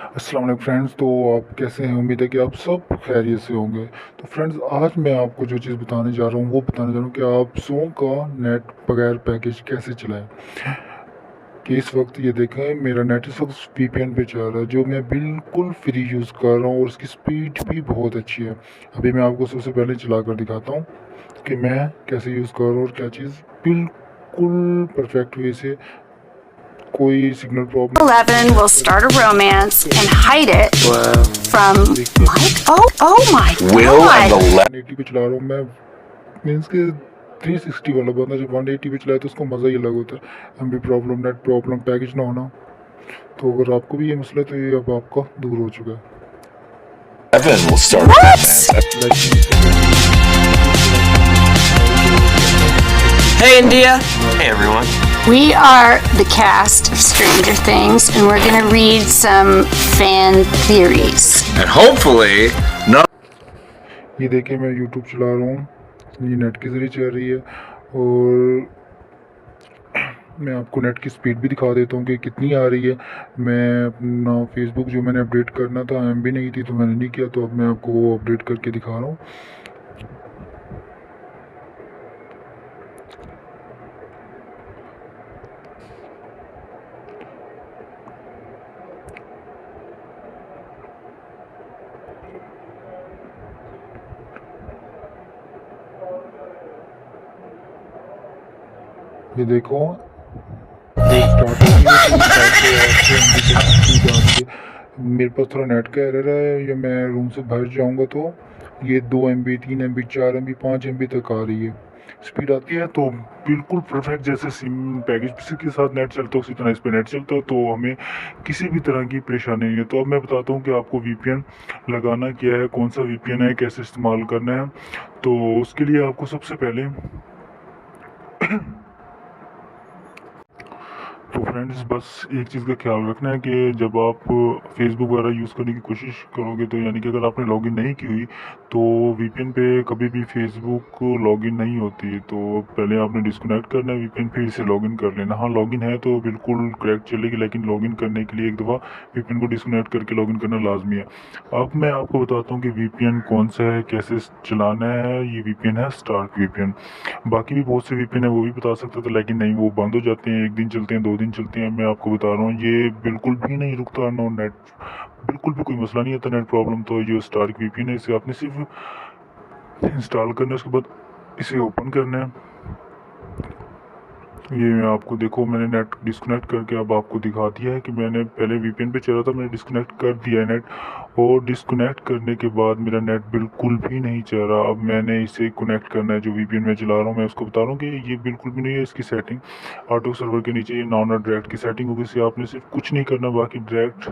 अस्सलाम वालेकुम फ्रेंड्स। तो आप कैसे हैं? उम्मीद है कि आप सब खैरियत से होंगे। तो फ्रेंड्स, आज मैं आपको जो चीज़ बताने जा रहा हूँ वो बताने जा रहा हूँ कि आप ज़ोंग का नेट बगैर पैकेज कैसे चलाएं। कि इस वक्त ये देखें, मेरा नेट इस वक्त वीपीएन पे चल रहा है, जो मैं बिल्कुल फ्री यूज़ कर रहा हूँ और उसकी स्पीड भी बहुत अच्छी है। अभी मैं आपको सबसे पहले चला कर दिखाता हूँ कि मैं कैसे यूज़ कर रहा हूँ और क्या चीज़ बिल्कुल परफेक्ट वे से, कोई signal problem. 11 will start a romance and hide it from Mike. Oh my God! 180 पे चला रहा हूँ मैं, मीन्स के 360 वाला बंदा जब 180 पे चलाए तो उसको मज़ा ही अलग होता है। MB problem, net problem, package ना होना। तो अगर आपको भी ये मसला है तो ये अब आपका दूर हो चुका है। Hey India! Hey everyone. We are the cast of Stranger Things, and we're going to read some fan theories. And hopefully, no. ये देखिए, मैं यूट्यूब चला रहा हूँ, ये नेट के ज़रिए चल रही है और मैं आपको नेट की स्पीड भी दिखा देता हूँ कि कितनी आ रही है। मैं अपना फेसबुक जो मैंने अपडेट करना था, एमबी नहीं थी तो मैंने नहीं किया, तो अब मैं आपको वो अपडेट करके दिखा रहा हूँ। ये देखो, स्टार्ट हो गई है। मेरे पास थोड़ा नेट का एरर है, या मैं रूम से बाहर जाऊंगा तो ये 2 MB, 3 MB, 4 MB, 5 MB तक आ रही है, स्पीड आती है। तो बिल्कुल परफेक्ट, जैसे सिम पैकेज के साथ नेट चलता है उसी तरह इस पर नेट चलता है, तो हमें किसी भी तरह की परेशानी नहीं है। तो अब मैं बताता हूँ कि आपको वीपीएन लगाना क्या है, कौन सा वीपीएन है, कैसे इस्तेमाल करना है। तो उसके लिए आपको सबसे पहले तो फ्रेंड्स, बस एक चीज़ का ख्याल रखना है कि जब आप फेसबुक वगैरह यूज़ करने की कोशिश करोगे, तो यानी कि अगर आपने लॉगिन नहीं की हुई तो वीपीएन पे कभी भी फेसबुक लॉगिन नहीं होती। तो पहले आपने डिस्कनेक्ट करना है वीपीएन, फिर इसे लॉगिन कर लेना। हाँ, लॉगिन है तो बिल्कुल करेक्ट चलेगी, लेकिन लॉगिन करने के लिए एक दफ़ा वीपीएन को डिस्कनेक्ट करके लॉगिन करना लाजमी है। अब मैं आपको बताता हूँ कि वीपीएन कौन सा है, कैसे चलाना है। ये वीपीएन है स्टार्क वीपीएन। बाकी भी बहुत से वीपीएन है, वो भी बता सकता था, लेकिन नहीं, वो बंद हो जाते हैं, एक दिन चलते हैं, 2 दिन चलते हैं। मैं आपको बता रहा हूँ ये बिल्कुल भी नहीं रुकता, नो नेट, बिल्कुल भी कोई मसला नहीं आता नेट प्रॉब्लम। तो ये स्टार्क वीपीएन है, इसे आपने सिर्फ इंस्टॉल करना है, उसके बाद इसे ओपन करना है। ये मैं आपको, देखो, मैंने नेट डिस्कनेक्ट करके अब आपको दिखा दिया है कि मैंने पहले वीपीएन पे चला था, मैंने डिस्कनेक्ट कर दिया है नेट, और डिस्कनेक्ट करने के बाद मेरा नेट बिल्कुल भी नहीं चल रहा। अब मैंने इसे कनेक्ट करना है, जो वीपीएन में चला रहा हूँ, मैं उसको बता रहा हूँ कि ये बिल्कुल भी नहीं है। इसकी सेटिंग ऑटो सर्वर के नीचे ये नॉन डायरेक्ट की सेटिंग होगी, इसे आपने सिर्फ कुछ नहीं करना, बाकी डायरेक्ट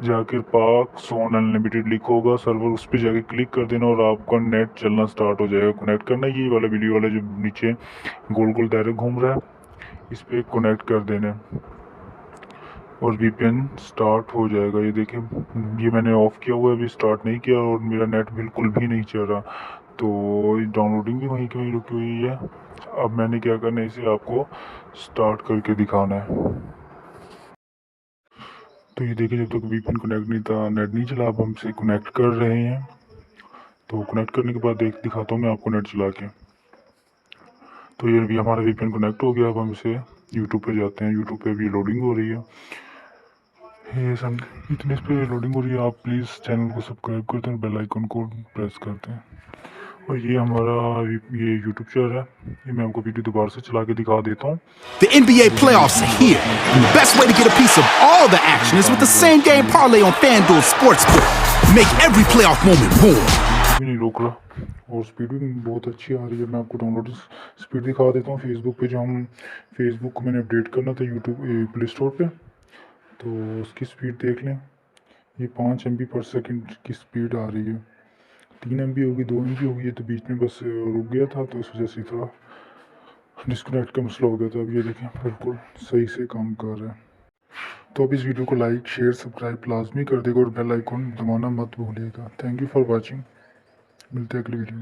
जाकर पाक ज़ोंग अनलिमिटेड लिखा होगा सर्वर, उस पर जाके क्लिक कर देना और आपका नेट चलना स्टार्ट हो जाएगा। कनेक्ट करना, ये वाला वीडियो वाला जो नीचे गोल गोल दायरा घूम रहा है, इस पर कनेक्ट कर देना और वीपीएन स्टार्ट हो जाएगा। ये देखें, ये मैंने ऑफ़ किया हुआ है, अभी स्टार्ट नहीं किया और मेरा नेट बिल्कुल भी नहीं चल रहा। तो डाउनलोडिंग भी वहीं की वहीं रुकी हुई है। अब मैंने क्या करना है, इसे आपको स्टार्ट करके दिखाना है। तो ये देखिए, जब तक वीपीएन कनेक्ट नहीं था, नेट नहीं चला, अब हम इसे कनेक्ट कर रहे हैं। तो कनेक्ट करने के बाद दिखाता हूँ मैं आपको नेट चला के। तो ये भी हमारा वीपीएन कनेक्ट हो गया। अब हम इसे यूट्यूब पे जाते हैं। यूट्यूब पे भी लोडिंग हो रही है, ये सब इतने इस पे लोडिंग हो रही है। आप प्लीज़ चैनल को सब्सक्राइब करते हैं, बेल आइकन को प्रेस करते हैं। और ये हमारा ये यूट्यूब चैनल है, ये मैं आपको वीडियो दोबारा से चला के दिखा देता हूँ। The NBA playoffs are here, and the best way to get a piece of all the action is with the same game parlay on FanDuel Sportsbook. Make every playoff moment more. भी नहीं रोक रहा और speed भी बहुत अच्छी आ रही है। मैं आपको डाउनलोड स्पीड दिखा देता हूँ फेसबुक पे। जो हम फेसबुक को मैंने अपडेट करना था यूट्यूब प्ले स्टोर पे, तो उसकी स्पीड देख लें। ये 5 MB पर सेकंड की स्पीड आ रही है। 3 MB होगी, 2 MB होगी, ये तो बीच में बस रुक गया था, तो इस वजह से थोड़ा डिस्कनेक्ट का मसला हो गया था। अब ये देखें, बिल्कुल सही से काम कर रहा है। तो अब इस वीडियो को लाइक, शेयर, सब्सक्राइब लाजमी कर देगा और बेल आइकन दबाना मत भूलिएगा। Thank you for watching. मिलते हैं अगली वीडियो में।